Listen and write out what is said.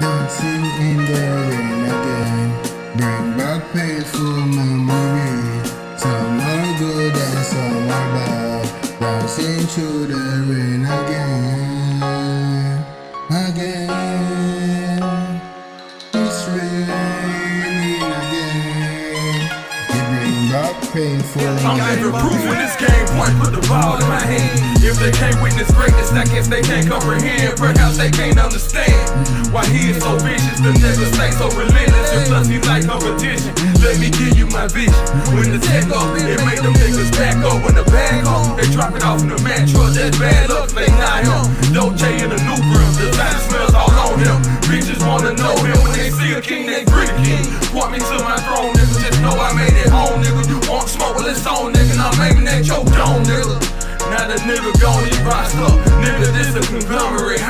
dancing in the rain again. Bring back painful memories. Some are good and some are bad. Dancing through the rain again, again. It's raining again. You bring back painful I'm living proof when this game point, put the ball in my hand. If they can't witness greatness, I guess they can't comprehend. Perhaps they can't understand why he is so vicious. The nigga stay so relentless, and plus he like competition. Let me give you my vision. When the tech up, it make them niggas back up. When the bag up, they drop it off in the man truck. That's bad luck, they not him. Dolce in the new grill, the time smells all on him. Bitches wanna know him when they see a king, they greet a king. Point me to my throne, nigga, just know I made it home, nigga. You want smoke, well it's on, nigga, and I'm aiming at your dome, nigga. Now the nigga gon' eat roster, nigga, this a conglomerate.